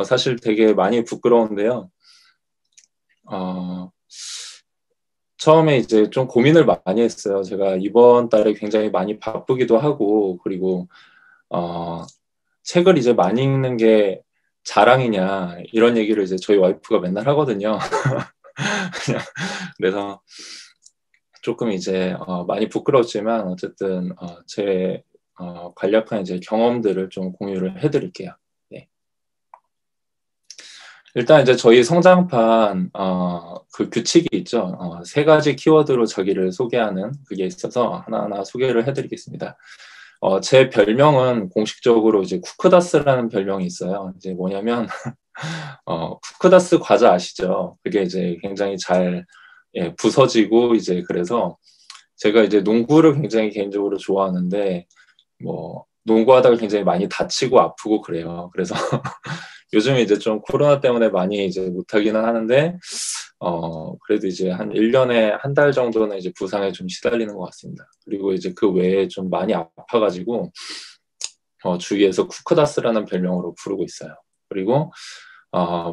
사실 되게 많이 부끄러운데요. 어, 처음에 이제 좀 고민을 많이 했어요. 제가 이번 달에 굉장히 많이 바쁘기도 하고, 그리고, 어, 책을 이제 많이 읽는 게 자랑이냐, 이런 얘기를 이제 저희 와이프가 맨날 하거든요. 그냥 그래서 조금 이제, 많이 부끄럽지만, 어쨌든, 제, 간략한 이제 경험들을 좀 공유를 해드릴게요. 네. 일단 이제 저희 성장판 그 규칙이 있죠. 세 가지 키워드로 자기를 소개하는 그게 있어서 하나하나 소개를 해드리겠습니다. 제 별명은 공식적으로 이제 쿠크다스라는 별명이 있어요. 이제 뭐냐면 쿠크다스 과자 아시죠? 그게 이제 굉장히 잘 예, 부서지고 이제 그래서 제가 이제 농구를 굉장히 개인적으로 좋아하는데 뭐 농구하다가 굉장히 많이 다치고 아프고 그래요. 그래서 요즘에 이제 좀 코로나 때문에 많이 이제 못하기는 하는데, 그래도 이제 한 1년에 한 달 정도는 이제 부상에 좀 시달리는 것 같습니다. 그리고 이제 그 외에 좀 많이 아파가지고, 주위에서 쿠크다스라는 별명으로 부르고 있어요. 그리고,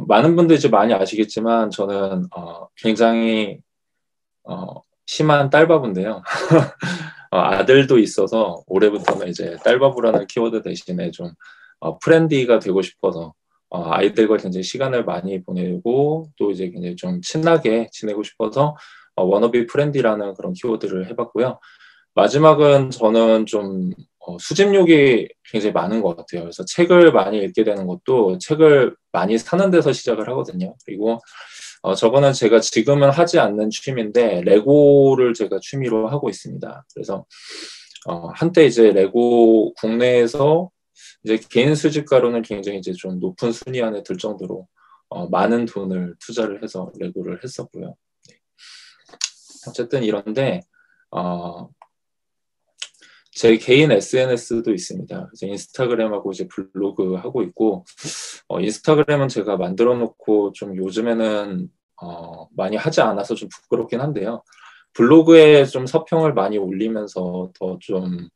많은 분들이 이제 많이 아시겠지만, 저는, 굉장히, 심한 딸바보인데요. 아들도 있어서 올해부터는 이제 딸바보라는 키워드 대신에 좀 프렌디가 되고 싶어서 아이들과 굉장히 시간을 많이 보내고 또 이제 굉장히 좀 친하게 지내고 싶어서 워너비 프렌디라는 그런 키워드를 해봤고요. 마지막은 저는 좀 수집욕이 굉장히 많은 것 같아요. 그래서 책을 많이 읽게 되는 것도 책을 많이 사는 데서 시작을 하거든요. 그리고 저거는 제가 지금은 하지 않는 취미인데 레고를 제가 취미로 하고 있습니다. 그래서 한때 이제 레고 국내에서 이제 개인 수집가로는 굉장히 이제 좀 높은 순위 안에 들 정도로 많은 돈을 투자를 해서 레고를 했었고요. 네. 어쨌든 이런데 어, 제 개인 SNS도 있습니다. 이제 인스타그램하고 이제 블로그 하고 있고 인스타그램은 제가 만들어 놓고 좀 요즘에는 많이 하지 않아서 좀 부끄럽긴 한데요. 블로그에 좀 서평을 많이 올리면서 더 좀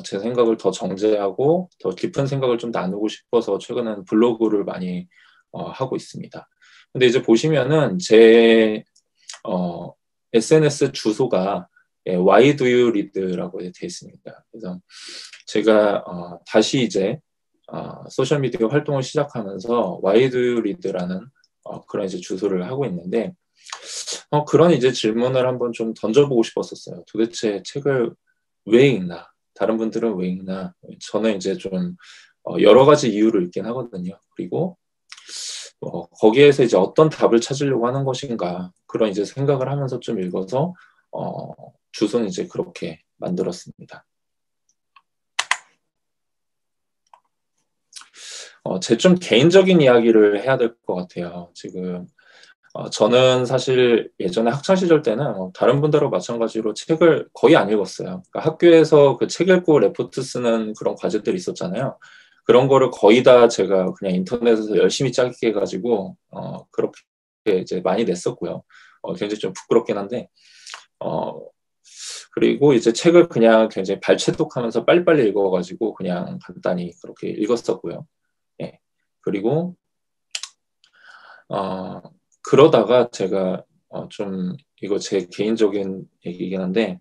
제 생각을 더 정제하고 더 깊은 생각을 좀 나누고 싶어서 최근에는 블로그를 많이 하고 있습니다. 근데 이제 보시면은 제 SNS 주소가 Why do you read라고 되어 있습니다. 그래서 제가 다시 이제 소셜미디어 활동을 시작하면서 Why do you read라는 그런 이제 주소를 하고 있는데 그런 이제 질문을 한번 좀 던져보고 싶었었어요. 도대체 책을 왜 읽나? 다른 분들은 왜 읽나? 저는 이제 좀 여러 가지 이유로 읽긴 하거든요. 그리고 거기에서 이제 어떤 답을 찾으려고 하는 것인가 그런 이제 생각을 하면서 좀 읽어서 주소는 이제 그렇게 만들었습니다. 제 좀 개인적인 이야기를 해야 될 것 같아요. 지금 저는 사실 예전에 학창 시절 때는 다른 분들하고 마찬가지로 책을 거의 안 읽었어요. 그러니까 학교에서 그 책 읽고 레포트 쓰는 그런 과제들이 있었잖아요. 그런 거를 거의 다 제가 그냥 인터넷에서 열심히 짜게 해가지고 그렇게 이제 많이 냈었고요. 굉장히 좀 부끄럽긴 한데 어, 그리고 이제 책을 그냥 굉장히 발췌독하면서 빨리빨리 읽어가지고 그냥 간단히 그렇게 읽었었고요. 예. 그리고 어, 그러다가 제가 좀 이거 제 개인적인 얘기이긴 한데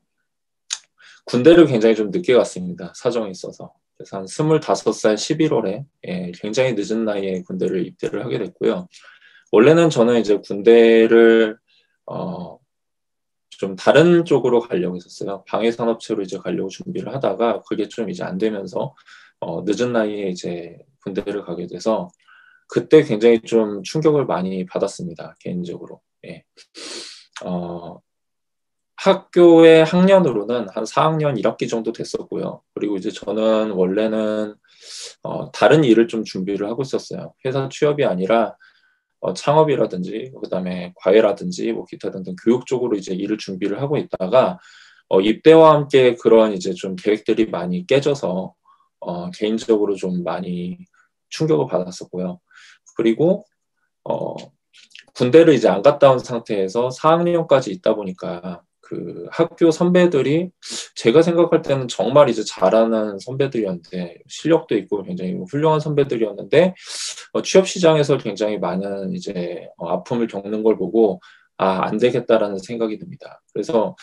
군대를 굉장히 좀 늦게 갔습니다. 사정이 있어서. 그래서 한 25살 11월에 예, 굉장히 늦은 나이에 군대를 입대를 하게 됐고요. 원래는 저는 이제 군대를 좀 다른 쪽으로 가려고 했었어요. 방위산업체로 이제 가려고 준비를 하다가 그게 좀 이제 안 되면서 늦은 나이에 이제 군대를 가게 돼서 그때 굉장히 좀 충격을 많이 받았습니다. 개인적으로. 예. 어, 학교의 학년으로는 한 4학년 1학기 정도 됐었고요. 그리고 이제 저는 원래는 다른 일을 좀 준비를 하고 있었어요. 회사 취업이 아니라 창업이라든지 그다음에 과외라든지 뭐 기타 등등 교육 쪽으로 이제 일을 준비를 하고 있다가 입대와 함께 그런 이제 좀 계획들이 많이 깨져서 개인적으로 좀 많이 충격을 받았었고요. 그리고 군대를 이제 안 갔다 온 상태에서 4학년까지 있다 보니까 그 학교 선배들이 제가 생각할 때는 정말 이제 잘하는 선배들이었는데 실력도 있고 굉장히 훌륭한 선배들이었는데 취업 시장에서 굉장히 많은 이제 아픔을 겪는 걸 보고 안 되겠다라는 생각이 듭니다. 그래서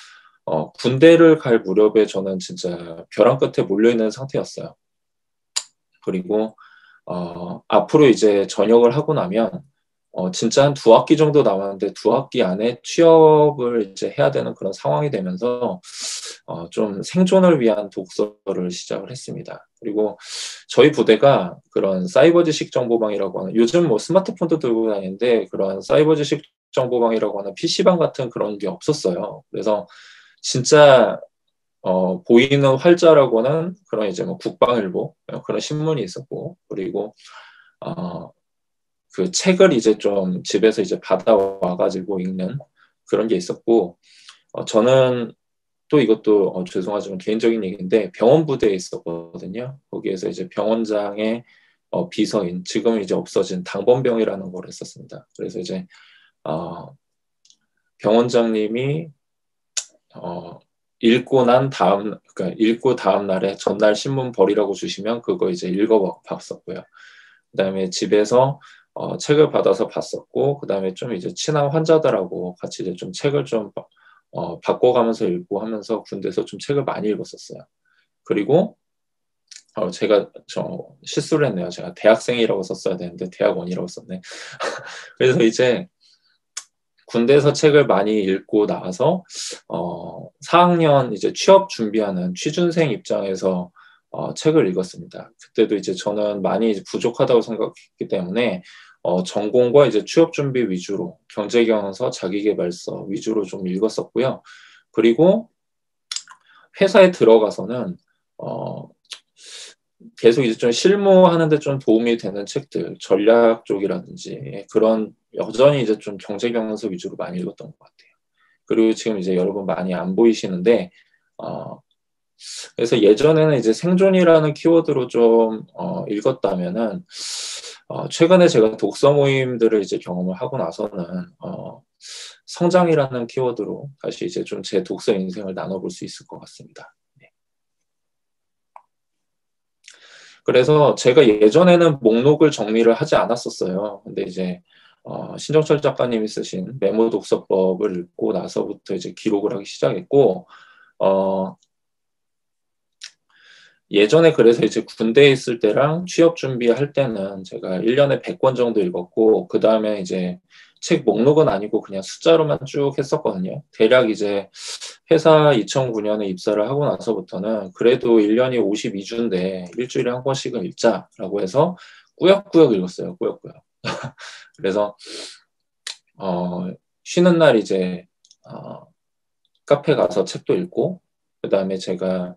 군대를 갈 무렵에 저는 진짜 벼랑 끝에 몰려 있는 상태였어요. 그리고 앞으로 이제 전역을 하고 나면 진짜 한 2학기 정도 남았는데 2학기 안에 취업을 이제 해야 되는 그런 상황이 되면서 좀 생존을 위한 독서를 시작을 했습니다. 그리고 저희 부대가 그런 사이버 지식 정보방이라고 하는, 요즘 뭐 스마트폰도 들고 다니는데 그런 사이버 지식 정보방이라고 하는 PC방 같은 그런 게 없었어요. 그래서 진짜 보이는 활자라고는 그런 이제 뭐 국방일보 그런 신문이 있었고, 그리고 그 책을 이제 좀 집에서 이제 받아와가지고 읽는 그런 게 있었고, 저는 또 이것도 죄송하지만 개인적인 얘기인데 병원 부대에 있었거든요. 거기에서 이제 병원장의 비서인, 지금 이제 없어진 당번병이라는 걸 했었습니다. 그래서 이제 병원장님이 읽고 난 다음, 그러니까 읽고 다음 날에 전날 신문 버리라고 주시면 그거 이제 읽어봤었고요. 그다음에 집에서 책을 받아서 봤었고, 그다음에 좀 이제 친한 환자들하고 같이 이제 좀 책을 좀 바꿔가면서 읽고 하면서 군대에서 좀 책을 많이 읽었었어요. 그리고 제가 실수를 했네요. 제가 대학생이라고 썼어야 되는데 대학원이라고 썼네. 그래서 이제 군대에서 책을 많이 읽고 나와서 4학년 이제 취업 준비하는 취준생 입장에서 책을 읽었습니다. 그때도 이제 저는 많이 부족하다고 생각했기 때문에 전공과 이제 취업 준비 위주로 경제경영서, 자기계발서 위주로 좀 읽었었고요. 그리고 회사에 들어가서는 계속 이제 좀 실무하는데 좀 도움이 되는 책들, 전략 쪽이라든지 그런 여전히 이제 좀 경제경영서 위주로 많이 읽었던 것 같아요. 그리고 지금 이제 여러분 많이 안 보이시는데 그래서 예전에는 이제 생존이라는 키워드로 좀 읽었다면은 최근에 제가 독서 모임들을 이제 경험을 하고 나서는 성장이라는 키워드로 다시 이제 좀 제 독서 인생을 나눠볼 수 있을 것 같습니다. 네. 그래서 제가 예전에는 목록을 정리를 하지 않았었어요. 근데 이제 신정철 작가님이 쓰신 메모 독서법을 읽고 나서부터 이제 기록을 하기 시작했고, 예전에 그래서 이제 군대에 있을 때랑 취업 준비할 때는 제가 1년에 100권 정도 읽었고, 그 다음에 이제 책 목록은 아니고 그냥 숫자로만 쭉 했었거든요. 대략 이제 회사 2009년에 입사를 하고 나서부터는 그래도 1년이 52주인데 일주일에 한 권씩은 읽자라고 해서 꾸역꾸역 읽었어요. 꾸역꾸역. 그래서 쉬는 날 이제 카페 가서 책도 읽고, 그 다음에 제가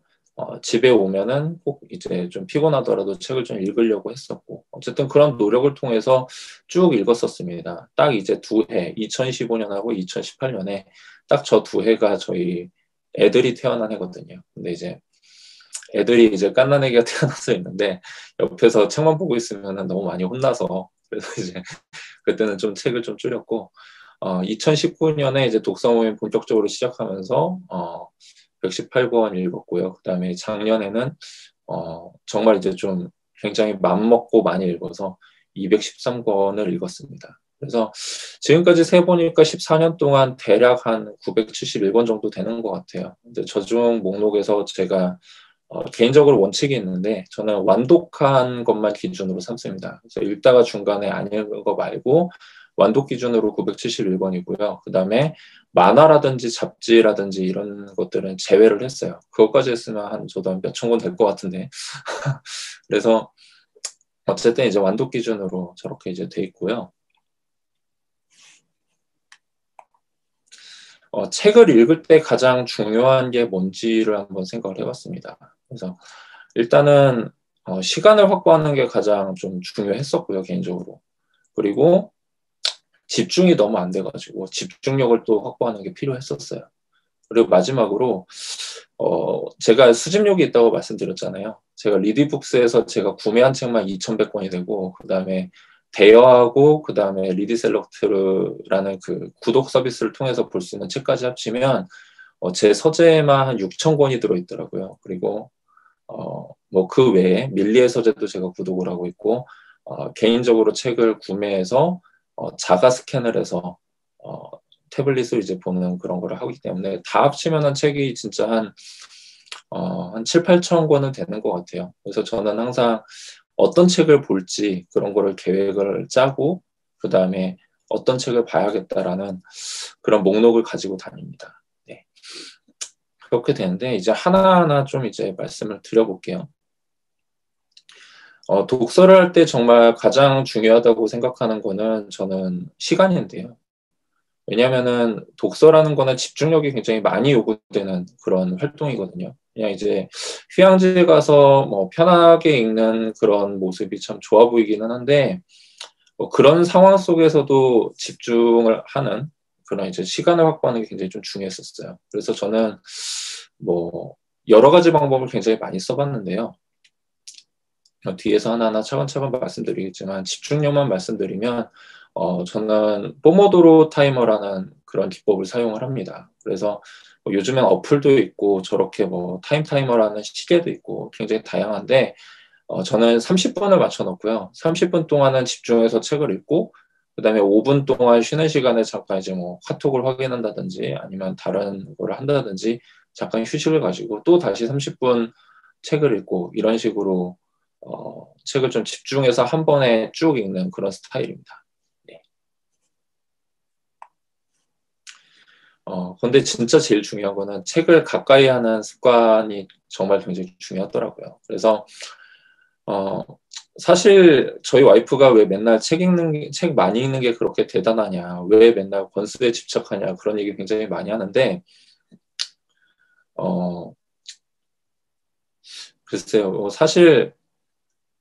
집에 오면은 꼭 이제 좀 피곤하더라도 책을 좀 읽으려고 했었고, 어쨌든 그런 노력을 통해서 쭉 읽었었습니다. 딱 이제 2해, 2015년하고 2018년에 딱 저 2해가 저희 애들이 태어난 해거든요. 근데 이제 애들이 이제 갓난아기가 태어나서 있는데 옆에서 책만 보고 있으면 너무 많이 혼나서, 그래서 이제 그때는 좀 책을 좀 줄였고, 2019년에 이제 독서 모임 본격적으로 시작하면서 118권 읽었고요. 그 다음에 작년에는 정말 이제 좀 굉장히 맘먹고 많이 읽어서 213권을 읽었습니다. 그래서 지금까지 세보니까 14년 동안 대략 한 971권 정도 되는 것 같아요. 근데 저중 목록에서 제가 개인적으로 원칙이 있는데 저는 완독한 것만 기준으로 삼습니다. 그래서 읽다가 중간에 안 읽은 거 말고 완독 기준으로 971권이고요. 그 다음에 만화라든지 잡지라든지 이런 것들은 제외를 했어요. 그것까지 했으면 저도 한 몇천 권 될 것 같은데. 그래서 어쨌든 이제 완독 기준으로 저렇게 이제 돼 있고요. 책을 읽을 때 가장 중요한 게 뭔지를 한번 생각을 해봤습니다. 그래서 일단은 시간을 확보하는 게 가장 좀 중요했었고요, 개인적으로. 그리고 집중이 너무 안 돼가지고 집중력을 또 확보하는 게 필요했었어요. 그리고 마지막으로 제가 수집력이 있다고 말씀드렸잖아요. 제가 리디북스에서 제가 구매한 책만 2,100권이 되고, 그 다음에 대여하고 그 다음에 리디셀렉트라는 그 구독 서비스를 통해서 볼 수 있는 책까지 합치면 제 서재에만 한 6천 권이 들어있더라고요. 그리고 뭐 그 외에 밀리의 서재도 제가 구독을 하고 있고, 개인적으로 책을 구매해서 자가 스캔을 해서 태블릿을 이제 보는 그런 거를 하기 때문에 다 합치면은 책이 진짜 한 7, 8천 권은 되는 것 같아요. 그래서 저는 항상 어떤 책을 볼지 그런 거를 계획을 짜고, 그 다음에 어떤 책을 봐야겠다라는 그런 목록을 가지고 다닙니다. 네. 그렇게 되는데, 이제 하나하나 좀 이제 말씀을 드려볼게요. 독서를 할 때 정말 가장 중요하다고 생각하는 거는 저는 시간인데요. 왜냐면은 독서라는 거는 집중력이 굉장히 많이 요구되는 그런 활동이거든요. 그냥 이제 휴양지에 가서 뭐 편하게 읽는 그런 모습이 참 좋아 보이기는 한데, 그런 상황 속에서도 집중을 하는 그런 이제 시간을 확보하는 게 굉장히 좀 중요했었어요. 그래서 저는 뭐 여러 가지 방법을 굉장히 많이 써봤는데요. 뒤에서 하나하나 차근차근 말씀드리겠지만, 집중력만 말씀드리면 저는 포모도로 타이머라는 그런 기법을 사용을 합니다. 그래서 요즘엔 어플도 있고 저렇게 뭐 타임 타이머라는 시계도 있고 굉장히 다양한데, 저는 30분을 맞춰놓고요. 30분 동안은 집중해서 책을 읽고, 그 다음에 5분 동안 쉬는 시간에 잠깐 이제 뭐 카톡을 확인한다든지 아니면 다른 걸 한다든지 잠깐 휴식을 가지고 또 다시 30분 책을 읽고, 이런 식으로 책을 좀 집중해서 한 번에 쭉 읽는 그런 스타일입니다. 네. 근데 진짜 제일 중요한 거는 책을 가까이 하는 습관이 정말 굉장히 중요하더라고요. 그래서 사실 저희 와이프가 왜 맨날 책 많이 읽는 게 그렇게 대단하냐, 왜 맨날 권수에 집착하냐, 그런 얘기 굉장히 많이 하는데, 어, 글쎄요, 사실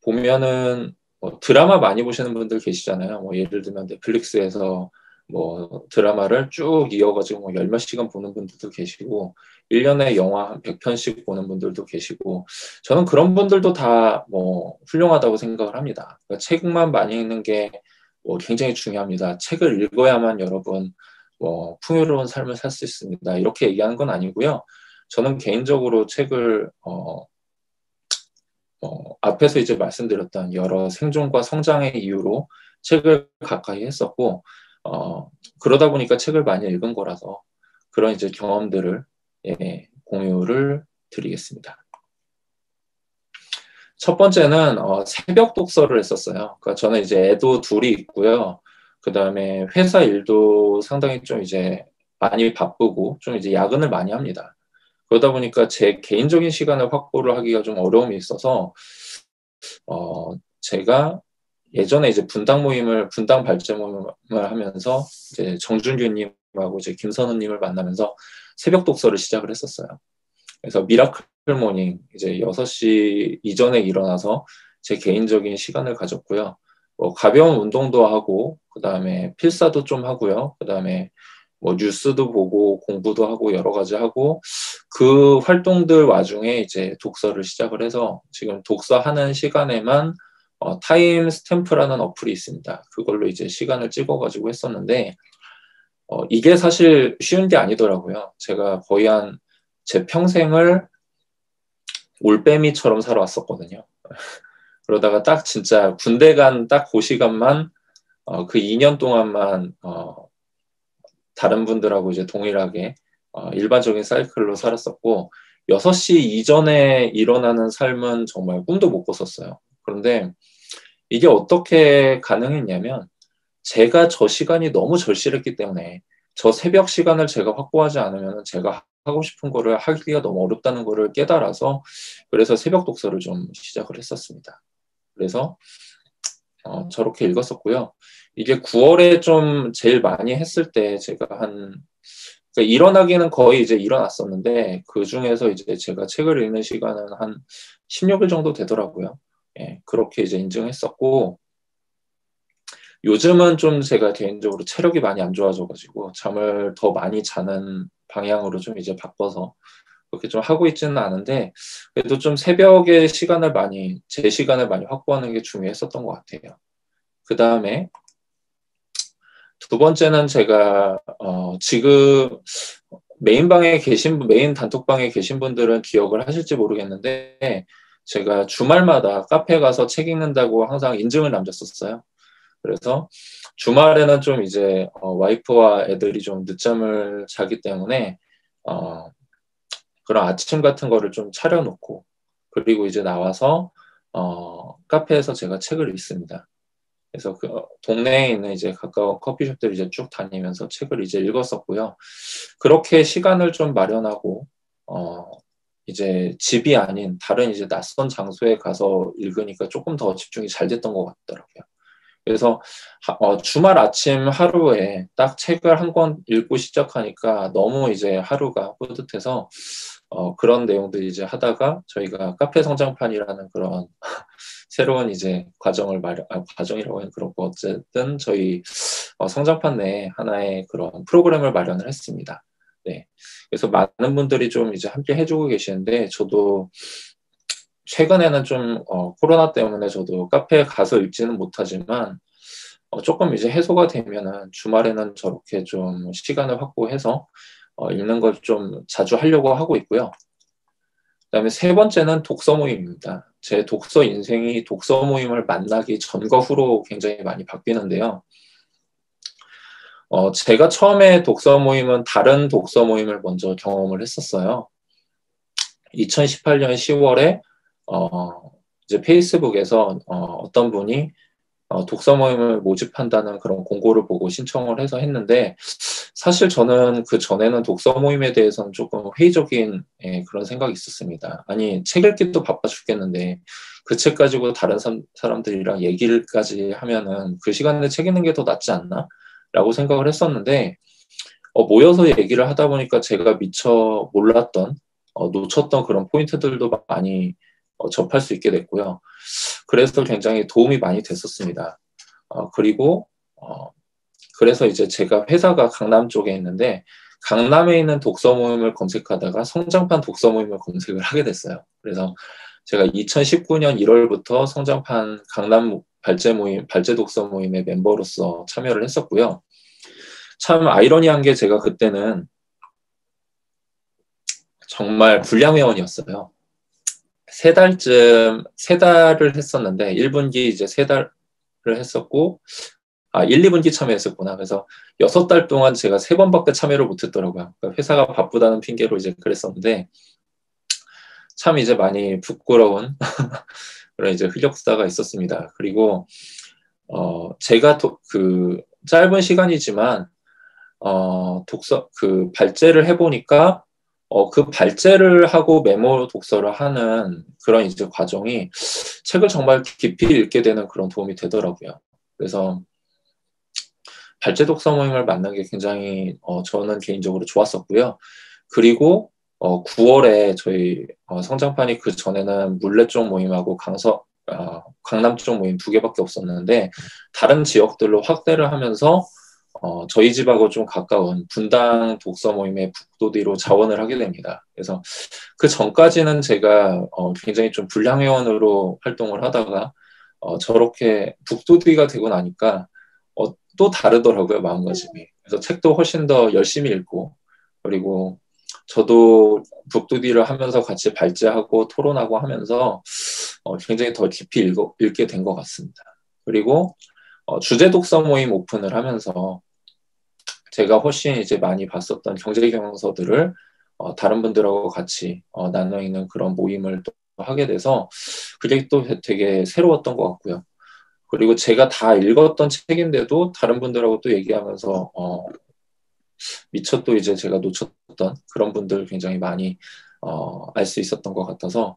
보면은 드라마 많이 보시는 분들 계시잖아요. 뭐 예를 들면 넷플릭스에서 뭐 드라마를 쭉 이어가지고 뭐 열 몇 시간 보는 분들도 계시고, 1년에 영화 한 100편씩 보는 분들도 계시고, 저는 그런 분들도 다 뭐 훌륭하다고 생각을 합니다. 그러니까 책만 많이 읽는 게 뭐 굉장히 중요합니다. 책을 읽어야만 여러분 뭐 풍요로운 삶을 살 수 있습니다. 이렇게 얘기하는 건 아니고요. 저는 개인적으로 책을 앞에서 이제 말씀드렸던 여러 생존과 성장의 이유로 책을 가까이 했었고, 그러다 보니까 책을 많이 읽은 거라서 그런 이제 경험들을 공유를 드리겠습니다. 첫 번째는 새벽 독서를 했었어요. 그러니까 저는 이제 애도 둘이 있고요. 그 다음에 회사 일도 상당히 좀 이제 많이 바쁘고 좀 이제 야근을 많이 합니다. 그러다 보니까 제 개인적인 시간을 확보를 하기가 좀 어려움이 있어서 제가 예전에 이제 분당 발제 모임을 하면서 이제 정준규님하고 이제 김선우님을 만나면서 새벽 독서를 시작을 했었어요. 그래서 미라클 모닝 이제 6시 이전에 일어나서 제 개인적인 시간을 가졌고요. 가벼운 운동도 하고, 그 다음에 필사도 좀 하고요. 그 다음에 뭐 뉴스도 보고 공부도 하고 여러 가지 하고, 그 활동들 와중에 이제 독서를 시작을 해서 지금 독서하는 시간에만 타임 스탬프라는 어플이 있습니다. 그걸로 이제 시간을 찍어가지고 했었는데, 이게 사실 쉬운 게 아니더라고요. 제가 거의 제 평생을 올빼미처럼 살아왔었거든요. 그러다가 딱 진짜 군대 간 딱 그 시간만 그 2년 동안만 다른 분들하고 이제 동일하게 일반적인 사이클로 살았었고, 6시 이전에 일어나는 삶은 정말 꿈도 못 꿨었어요. 그런데 이게 어떻게 가능했냐면, 제가 저 시간이 너무 절실했기 때문에 저 새벽 시간을 제가 확보하지 않으면 제가 하고 싶은 거를 하기가 너무 어렵다는 거를 깨달아서, 그래서 새벽 독서를 좀 시작을 했었습니다. 그래서 저렇게 읽었었고요. 이게 9월에 좀 제일 많이 했을 때 제가 그러니까 일어나기는 거의 이제 일어났었는데, 그 중에서 이제 제가 책을 읽는 시간은 한 16일 정도 되더라고요. 예, 그렇게 이제 인증했었고, 요즘은 좀 제가 개인적으로 체력이 많이 안 좋아져가지고 잠을 더 많이 자는 방향으로 좀 이제 바꿔서 그렇게 좀 하고 있지는 않은데, 그래도 좀 새벽에 제 시간을 많이 확보하는 게 중요했었던 것 같아요. 그 다음에 두 번째는 제가 지금 메인 단톡방에 계신 분들은 기억을 하실지 모르겠는데, 제가 주말마다 카페에 가서 책 읽는다고 항상 인증을 남겼었어요. 그래서 주말에는 좀 이제 와이프와 애들이 좀 늦잠을 자기 때문에 그런 아침 같은 거를 좀 차려놓고, 그리고 이제 나와서 카페에서 제가 책을 읽습니다. 그래서 그 동네에 있는 이제 가까운 커피숍들 이제 쭉 다니면서 책을 이제 읽었었고요. 그렇게 시간을 좀 마련하고 이제 집이 아닌 다른 이제 낯선 장소에 가서 읽으니까 조금 더 집중이 잘 됐던 것 같더라고요. 그래서 주말 아침 하루에 딱 책을 한 권 읽고 시작하니까 너무 이제 하루가 뿌듯해서 그런 내용들 이제 하다가 저희가 카페 성장판이라는 그런 새로운 이제 과정이라고 하면 그렇고, 어쨌든 저희 성장판 내에 하나의 그런 프로그램을 마련을 했습니다. 네. 그래서 많은 분들이 좀 이제 함께 해주고 계시는데, 저도 최근에는 좀 코로나 때문에 저도 카페에 가서 읽지는 못하지만 조금 이제 해소가 되면은 주말에는 저렇게 좀 시간을 확보해서 읽는 걸 좀 자주 하려고 하고 있고요. 그다음에 세 번째는 독서 모임입니다. 제 독서 인생이 독서 모임을 만나기 전과 후로 굉장히 많이 바뀌는데요. 제가 처음에 독서 모임은 다른 독서 모임을 먼저 경험을 했었어요. 2018년 10월에 이제 페이스북에서 어떤 분이 독서 모임을 모집한다는 그런 공고를 보고 신청을 해서 했는데, 사실 저는 그 전에는 독서 모임에 대해서는 조금 회의적인 그런 생각이 있었습니다. 아니, 책 읽기도 바빠 죽겠는데 그 책 가지고 다른 사람들이랑 얘기를까지 하면은 그 시간에 책 읽는 게 더 낫지 않나? 라고 생각을 했었는데, 모여서 얘기를 하다 보니까 제가 미처 몰랐던, 놓쳤던 그런 포인트들도 많이 접할 수 있게 됐고요. 그래서 굉장히 도움이 많이 됐었습니다. 그리고 그래서 이제 제가 회사가 강남 쪽에 있는데, 강남에 있는 독서 모임을 검색하다가 성장판 독서 모임을 검색을 하게 됐어요. 그래서 제가 2019년 1월부터 성장판 강남 발제 독서 모임의 멤버로서 참여를 했었고요. 참 아이러니한 게, 제가 그때는 정말 불량 회원이었어요. 세 달을 했었는데, 1분기 이제 3달을 했었고, 1, 2분기 참여했었구나. 그래서 6달 동안 제가 3번밖에 참여를 못했더라고요. 그러니까 회사가 바쁘다는 핑계로 이제 그랬었는데, 참 이제 많이 부끄러운 그런 이제 흑역사가 있었습니다. 그리고 제가 그 짧은 시간이지만 그 발제를 해보니까 그 발제를 하고 메모 독서를 하는 그런 이제 과정이 책을 정말 깊이 읽게 되는 그런 도움이 되더라고요. 그래서 발제 독서 모임을 만난 게 굉장히 저는 개인적으로 좋았었고요. 그리고 9월에 저희 성장판이 그 전에는 물레 쪽 모임하고 강남 쪽 모임 2개밖에 없었는데, 다른 지역들로 확대를 하면서 저희 집하고 좀 가까운 분당 독서 모임의 북도디로 자원을 하게 됩니다. 그래서 그 전까지는 제가 굉장히 좀 불량 회원으로 활동을 하다가 저렇게 북도디가 되고 나니까 또 다르더라고요, 마음가짐이. 그래서 책도 훨씬 더 열심히 읽고, 그리고 저도 북두디를 하면서 같이 발제하고 토론하고 하면서 굉장히 더 깊이 읽게 된 것 같습니다. 그리고 주제 독서 모임 오픈을 하면서 제가 훨씬 이제 많이 봤었던 경제 경영서들을 다른 분들하고 같이 나눠 있는 그런 모임을 또 하게 돼서 그게 또 되게 새로웠던 것 같고요. 그리고 제가 다 읽었던 책인데도 다른 분들하고 또 얘기하면서 미처 또 이제 제가 놓쳤던 그런 분들 굉장히 많이 알 수 있었던 것 같아서,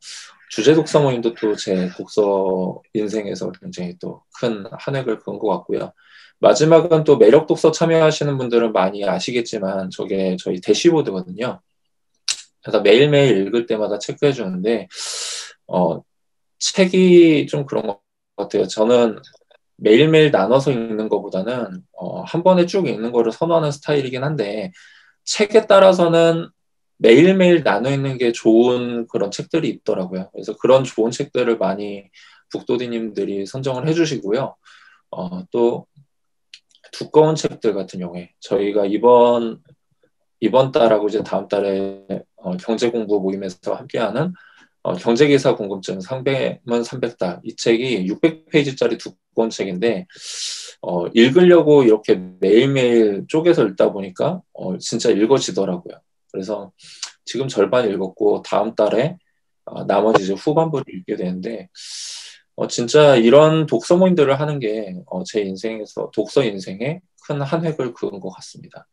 주제 독서 모임도 또 제 독서 인생에서 굉장히 또 큰 한 획을 그은 것 같고요. 마지막은 또 매력 독서 참여하시는 분들은 많이 아시겠지만, 저게 저희 대시보드거든요. 그래서 매일매일 읽을 때마다 체크해 주는데, 책이 좀 그런 것 같아요. 저는 매일매일 나눠서 읽는 것보다는 한 번에 쭉 읽는 거를 선호하는 스타일이긴 한데, 책에 따라서는 매일매일 나눠 읽는 게 좋은 그런 책들이 있더라고요. 그래서 그런 좋은 책들을 많이 북도디님들이 선정을 해주시고요. 또 두꺼운 책들 같은 경우에 저희가 이번 이번 달하고 이제 다음 달에 경제 공부 모임에서 함께하는 경제기사 궁금증 상배면 300달 이 책이 600페이지짜리 두꺼운 책인데 읽으려고 이렇게 매일매일 쪼개서 읽다 보니까 진짜 읽어지더라고요. 그래서 지금 절반 읽었고 다음 달에 나머지 이제 후반부를 읽게 되는데 진짜 이런 독서 모임들을 하는 게 제 인생에서 독서 인생에 큰 한 획을 그은 것 같습니다.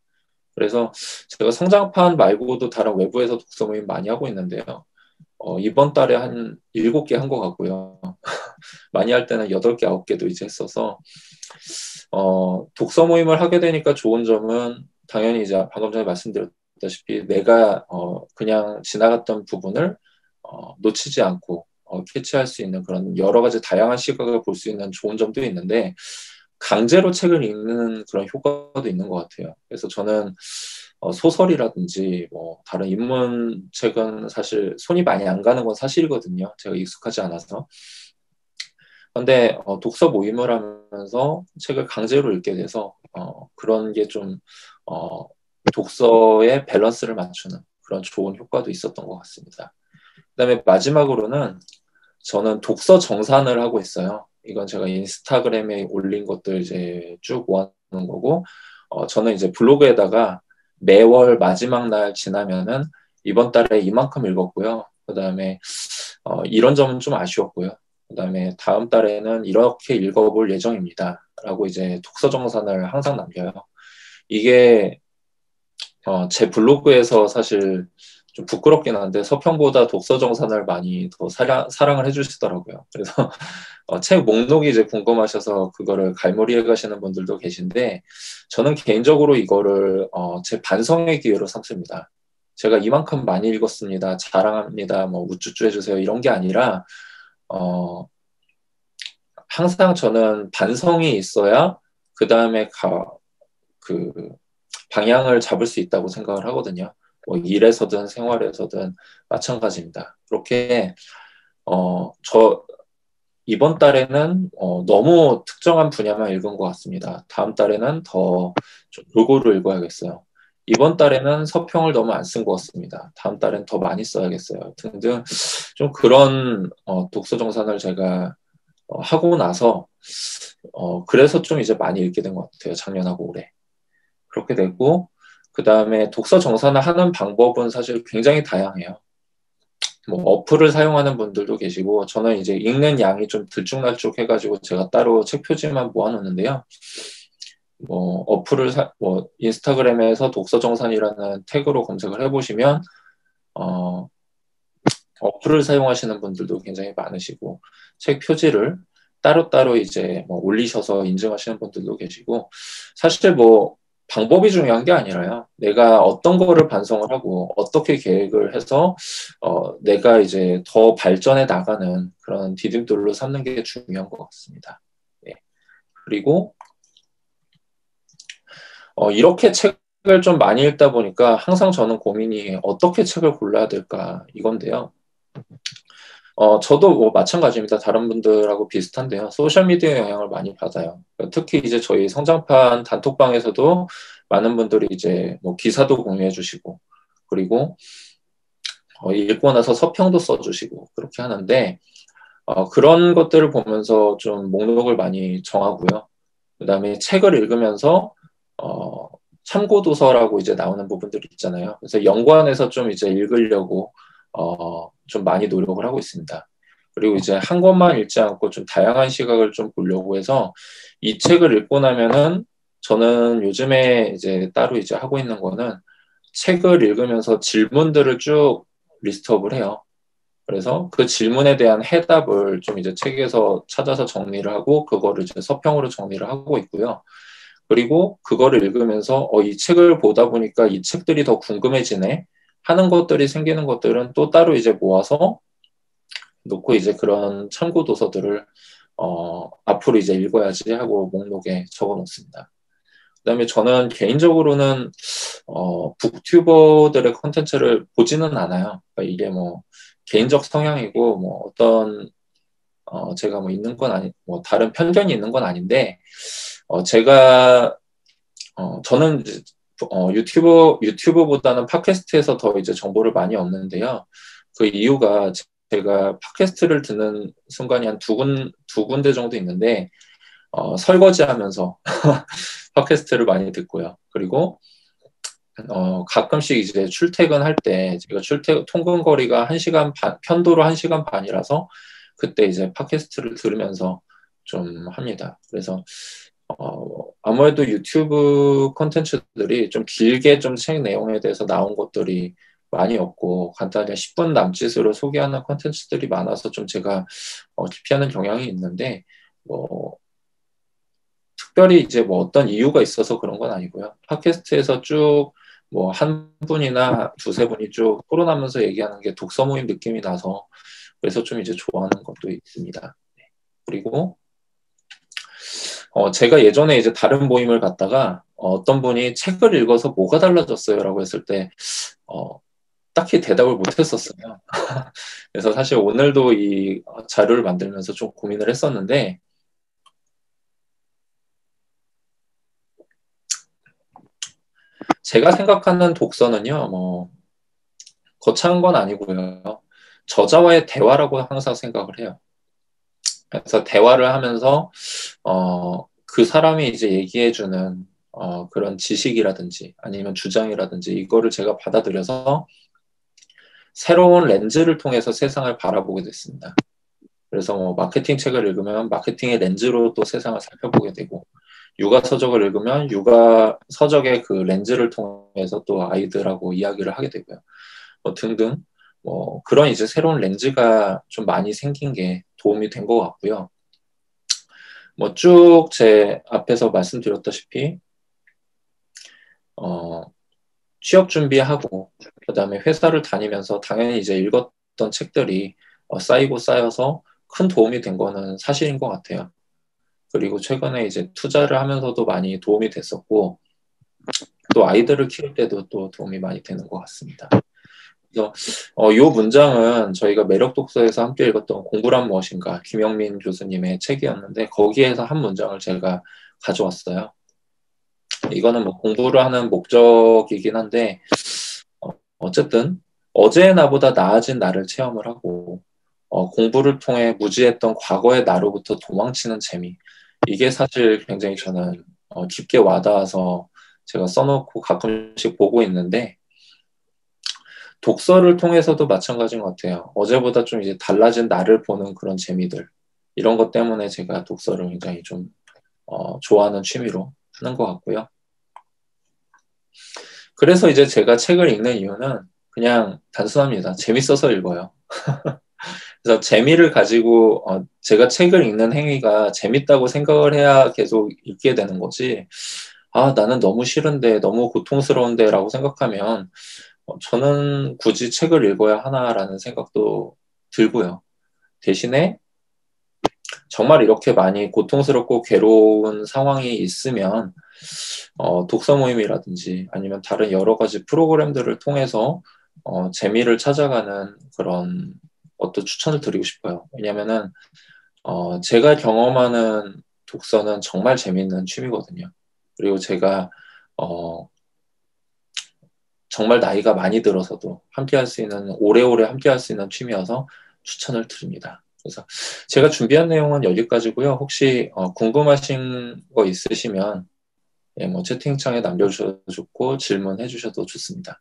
그래서 제가 성장판 말고도 다른 외부에서 독서 모임 많이 하고 있는데요. 이번 달에 한 7개 한 것 같고요. 많이 할 때는 8개, 9개도 이제 했어서 독서 모임을 하게 되니까 좋은 점은 당연히 이제 방금 전에 말씀드렸다시피 내가 그냥 지나갔던 부분을 놓치지 않고 캐치할 수 있는 그런 여러 가지 다양한 시각을 볼 수 있는 좋은 점도 있는데 강제로 책을 읽는 그런 효과도 있는 것 같아요. 그래서 저는 소설이라든지 뭐 다른 인문책은 사실 손이 많이 안 가는 건 사실이거든요. 제가 익숙하지 않아서. 근데 독서 모임을 하면서 책을 강제로 읽게 돼서 그런 게 좀 독서의 밸런스를 맞추는 그런 좋은 효과도 있었던 것 같습니다. 그다음에 마지막으로는 저는 독서 정산을 하고 있어요. 이건 제가 인스타그램에 올린 것들 이제 쭉 모아놓은 거고, 저는 이제 블로그에다가 매월 마지막 날 지나면은 이번 달에 이만큼 읽었고요. 그다음에 이런 점은 좀 아쉬웠고요. 그다음에 다음 달에는 이렇게 읽어볼 예정입니다. 라고 이제 독서 정산을 항상 남겨요. 이게 제 블로그에서 사실 좀 부끄럽긴 한데 서평보다 독서 정산을 많이 더 사랑을 해주시더라고요. 그래서 책 목록이 이제 궁금하셔서 그거를 갈무리해 가시는 분들도 계신데 저는 개인적으로 이거를 제 반성의 기회로 삼습니다. 제가 이만큼 많이 읽었습니다. 자랑합니다. 뭐 우쭈쭈 해주세요. 이런 게 아니라 항상 저는 반성이 있어야 그 다음에 그 방향을 잡을 수 있다고 생각을 하거든요. 뭐 일에서든 생활에서든 마찬가지입니다. 그렇게 저 이번 달에는 너무 특정한 분야만 읽은 것 같습니다. 다음 달에는 더 좀 골고루 읽어야겠어요. 이번 달에는 서평을 너무 안 쓴 것 같습니다. 다음 달엔 더 많이 써야겠어요. 등등 좀 그런 독서 정산을 제가 하고 나서 그래서 좀 이제 많이 읽게 된 것 같아요. 작년하고 올해. 그렇게 됐고 그 다음에 독서 정산을 하는 방법은 사실 굉장히 다양해요. 뭐 어플을 사용하는 분들도 계시고 저는 이제 읽는 양이 좀 들쭉날쭉 해가지고 제가 따로 책 표지만 모아놓는데요. 뭐 뭐 인스타그램에서 독서 정산이라는 태그로 검색을 해보시면 어플을 사용하시는 분들도 굉장히 많으시고 책 표지를 따로따로 이제 뭐 올리셔서 인증하시는 분들도 계시고 사실 뭐 방법이 중요한 게 아니라요. 내가 어떤 거를 반성을 하고 어떻게 계획을 해서 내가 이제 더 발전해 나가는 그런 디딤돌로 삼는 게 중요한 것 같습니다. 네. 그리고 이렇게 책을 좀 많이 읽다 보니까 항상 저는 고민이 어떻게 책을 골라야 될까 이건데요. 저도 뭐 마찬가지입니다. 다른 분들하고 비슷한데요. 소셜미디어 영향을 많이 받아요. 특히 이제 저희 성장판 단톡방에서도 많은 분들이 이제 뭐 기사도 공유해 주시고, 그리고 읽고 나서 서평도 써주시고, 그렇게 하는데, 그런 것들을 보면서 좀 목록을 많이 정하고요. 그 다음에 책을 읽으면서, 참고도서라고 이제 나오는 부분들이 있잖아요. 그래서 연관해서 좀 이제 읽으려고, 좀 많이 노력을 하고 있습니다. 그리고 이제 한 권만 읽지 않고 좀 다양한 시각을 좀 보려고 해서 이 책을 읽고 나면은 저는 요즘에 이제 따로 이제 하고 있는 거는 책을 읽으면서 질문들을 쭉 리스트업을 해요. 그래서 그 질문에 대한 해답을 좀 이제 책에서 찾아서 정리를 하고 그거를 이제 서평으로 정리를 하고 있고요. 그리고 그거를 읽으면서 이 책을 보다 보니까 이 책들이 더 궁금해지네 하는 것들이 생기는 것들은 또 따로 이제 모아서 놓고 이제 그런 참고 도서들을 앞으로 이제 읽어야지 하고 목록에 적어 놓습니다. 그다음에 저는 개인적으로는 북튜버들의 컨텐츠를 보지는 않아요. 그러니까 이게 뭐 개인적 성향이고 뭐 어떤 제가 뭐 있는 건 아니 뭐 다른 편견이 있는 건 아닌데 제가 저는 유튜브보다는 팟캐스트에서 더 이제 정보를 많이 얻는데요. 그 이유가 제가 팟캐스트를 듣는 순간이 한 두 군데 정도 있는데, 설거지하면서 팟캐스트를 많이 듣고요. 그리고 가끔씩 이제 출퇴근할 때 제가 통근 거리가 1시간 반, 편도로 1시간 반이라서 그때 이제 팟캐스트를 들으면서 좀 합니다. 그래서 아무래도 유튜브 콘텐츠들이 좀 길게 좀 책 내용에 대해서 나온 것들이 많이 없고 간단히 10분 남짓으로 소개하는 콘텐츠들이 많아서 좀 제가 기피하는 경향이 있는데, 뭐 특별히 이제 뭐 어떤 이유가 있어서 그런 건 아니고요. 팟캐스트에서 쭉 뭐 한 분이나 두세 분이 쭉 토론하면서 얘기하는 게 독서 모임 느낌이 나서 그래서 좀 이제 좋아하는 것도 있습니다. 그리고 제가 예전에 이제 다른 모임을 갔다가 어떤 분이 책을 읽어서 뭐가 달라졌어요라고 했을 때 딱히 대답을 못 했었어요. 그래서 사실 오늘도 이 자료를 만들면서 좀 고민을 했었는데, 제가 생각하는 독서는요, 뭐 거창한 건 아니고요. 저자와의 대화라고 항상 생각을 해요. 그래서 대화를 하면서 그 사람이 이제 얘기해주는 그런 지식이라든지 아니면 주장이라든지 이거를 제가 받아들여서 새로운 렌즈를 통해서 세상을 바라보게 됐습니다. 그래서 뭐 마케팅 책을 읽으면 마케팅의 렌즈로 또 세상을 살펴보게 되고, 육아 서적을 읽으면 육아 서적의 그 렌즈를 통해서 또 아이들하고 이야기를 하게 되고요. 뭐 등등 뭐 그런 이제 새로운 렌즈가 좀 많이 생긴 게 도움이 된 것 같고요. 뭐 쭉 제 앞에서 말씀드렸다시피 취업 준비하고 그다음에 회사를 다니면서 당연히 이제 읽었던 책들이 쌓이고 쌓여서 큰 도움이 된 거는 사실인 것 같아요. 그리고 최근에 이제 투자를 하면서도 많이 도움이 됐었고, 또 아이들을 키울 때도 또 도움이 많이 되는 것 같습니다. 그래서 이 문장은 저희가 매력 독서에서 함께 읽었던 공부란 무엇인가 김영민 교수님의 책이었는데 거기에서 한 문장을 제가 가져왔어요. 이거는 뭐 공부를 하는 목적이긴 한데 어쨌든 어제의 나보다 나아진 나를 체험을 하고 공부를 통해 무지했던 과거의 나로부터 도망치는 재미, 이게 사실 굉장히 저는 깊게 와닿아서 제가 써놓고 가끔씩 보고 있는데, 독서를 통해서도 마찬가지인 것 같아요. 어제보다 좀 이제 달라진 나를 보는 그런 재미들, 이런 것 때문에 제가 독서를 굉장히 좀 좋아하는 취미로 하는 것 같고요. 그래서 이제 제가 책을 읽는 이유는 그냥 단순합니다. 재밌어서 읽어요. 그래서 재미를 가지고 제가 책을 읽는 행위가 재밌다고 생각을 해야 계속 읽게 되는 거지, 나는 너무 싫은데 너무 고통스러운데 라고 생각하면 저는 굳이 책을 읽어야 하나라는 생각도 들고요. 대신에 정말 이렇게 많이 고통스럽고 괴로운 상황이 있으면 독서 모임이라든지 아니면 다른 여러 가지 프로그램들을 통해서 재미를 찾아가는 그런 것도 추천을 드리고 싶어요. 왜냐면은 제가 경험하는 독서는 정말 재밌는 취미거든요. 그리고 제가 정말 나이가 많이 들어서도 함께 할 수 있는, 오래오래 함께 할 수 있는 취미여서 추천을 드립니다. 그래서 제가 준비한 내용은 여기까지고요. 혹시 궁금하신 거 있으시면 뭐 채팅창에 남겨주셔도 좋고 질문해 주셔도 좋습니다.